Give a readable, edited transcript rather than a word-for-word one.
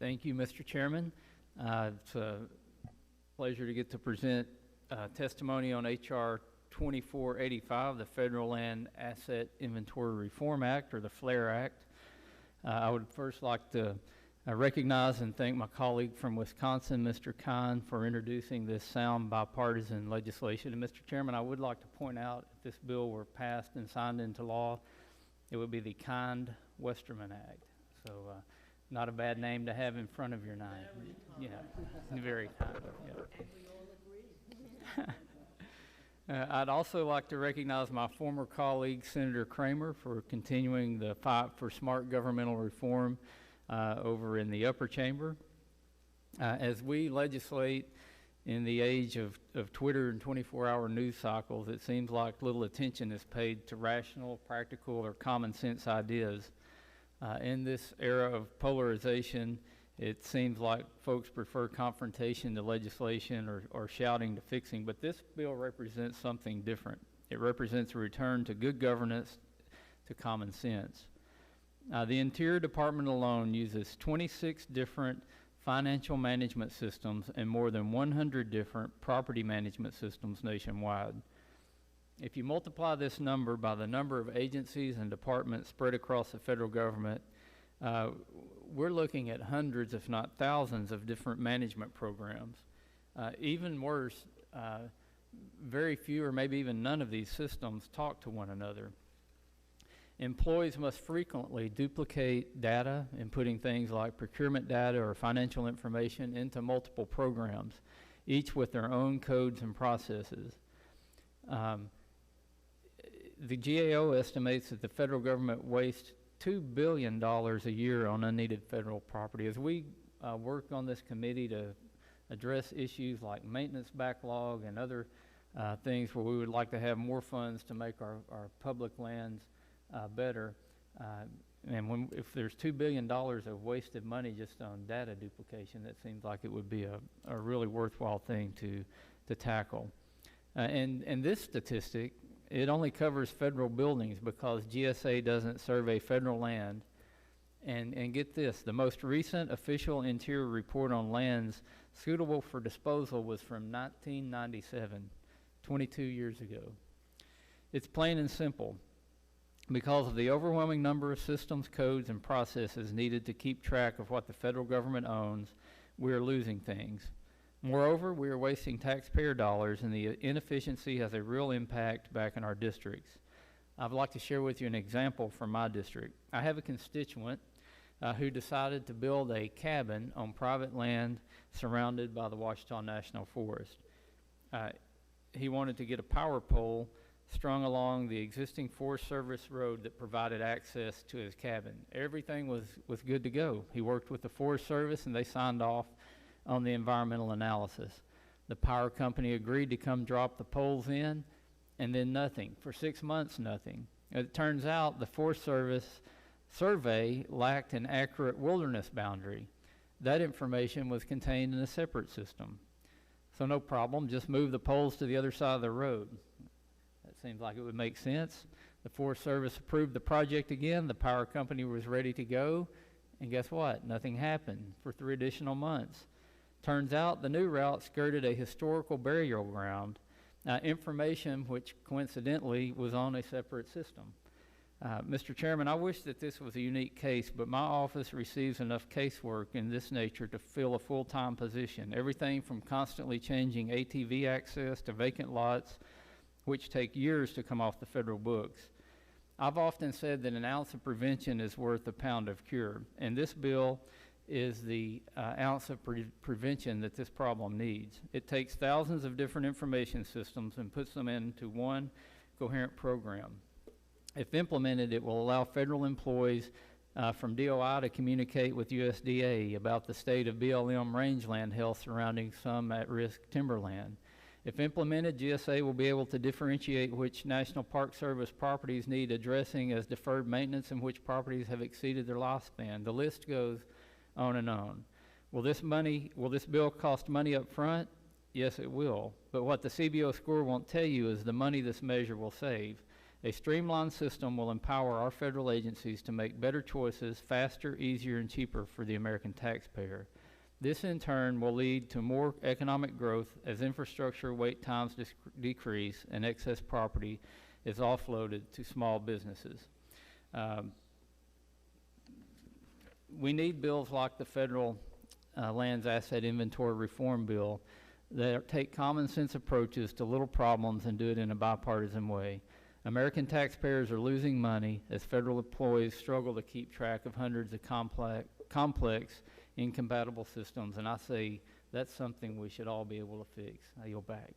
Thank you, Mr. Chairman. It's a pleasure to get to present testimony on H.R. 2485, the Federal Land Asset Inventory Reform Act, or the FLAIR Act. I would first like to recognize and thank my colleague from Wisconsin, Mr. Kine, for introducing this sound bipartisan legislation. And Mr. Chairman, I would like to point out, if this bill were passed and signed into law, it would be the Westerman Act. So not a bad name to have in front of your name. Yeah, very kind. Yeah. We all agree. I'd also like to recognize my former colleague, Senator Kramer, for continuing the fight for smart governmental reform over in the upper chamber. As we legislate in the age of Twitter and 24-hour news cycles, it seems like little attention is paid to rational, practical, or common sense ideas. In this era of polarization, it seems like folks prefer confrontation to legislation or shouting to fixing, but this bill represents something different. It represents a return to good governance, to common sense. The Interior Department alone uses 26 different financial management systems and more than 100 different property management systems nationwide. If you multiply this number by the number of agencies and departments spread across the federal government, we're looking at hundreds, if not thousands, of different management programs. Even worse, very few or maybe even none of these systems talk to one another. Employees must frequently duplicate data, inputting things like procurement data or financial information into multiple programs, each with their own codes and processes. The GAO estimates that the federal government wastes $2 billion a year on unneeded federal property. As we work on this committee to address issues like maintenance backlog and other things where we would like to have more funds to make our public lands better, and if there's $2 billion of wasted money just on data duplication, that seems like it would be a really worthwhile thing to tackle. And this statistic, it only covers federal buildings because GSA doesn't survey federal land. And get this, the most recent official Interior report on lands suitable for disposal was from 1997, 22 years ago. It's plain and simple. Because of the overwhelming number of systems, codes, and processes needed to keep track of what the federal government owns, we are losing things. Moreover, we are wasting taxpayer dollars, and the inefficiency has a real impact back in our districts. I'd like to share with you an example from my district. I have a constituent who decided to build a cabin on private land surrounded by the Ouachita National Forest. He wanted to get a power pole strung along the existing Forest Service road that provided access to his cabin. Everything was good to go. He worked with the Forest Service, and they signed off on the environmental analysis. The power company agreed to come drop the poles in, and then nothing. For 6 months, nothing. It turns out the Forest Service survey lacked an accurate wilderness boundary. That information was contained in a separate system. So no problem, just move the poles to the other side of the road. That seems like it would make sense. The Forest Service approved the project again. The power company was ready to go, and guess what? Nothing happened for 3 additional months. Turns out the new route skirted a historical burial ground, information which coincidentally was on a separate system. Mr. Chairman, I wish that this was a unique case, but my office receives enough casework in this nature to fill a full-time position. Everything from constantly changing ATV access to vacant lots, which take years to come off the federal books. I've often said that an ounce of prevention is worth a pound of cure, and this bill is the ounce of prevention that this problem needs. It takes thousands of different information systems and puts them into one coherent program. If implemented, it will allow federal employees from DOI to communicate with USDA about the state of BLM rangeland health surrounding some at-risk timberland. If implemented, GSA will be able to differentiate which National Park Service properties need addressing as deferred maintenance and which properties have exceeded their lifespan. The list goes on and on. Will this bill cost money up front? Yes, it will. But what the CBO score won't tell you is the money this measure will save. A streamlined system will empower our federal agencies to make better choices faster, easier, and cheaper for the American taxpayer. This in turn will lead to more economic growth as infrastructure wait times decrease and excess property is offloaded to small businesses. We need bills like the Federal Lands Asset Inventory Reform Bill that take common sense approaches to little problems and do it in a bipartisan way. American taxpayers are losing money as federal employees struggle to keep track of hundreds of complex, incompatible systems, and I say that's something we should all be able to fix. I yield back.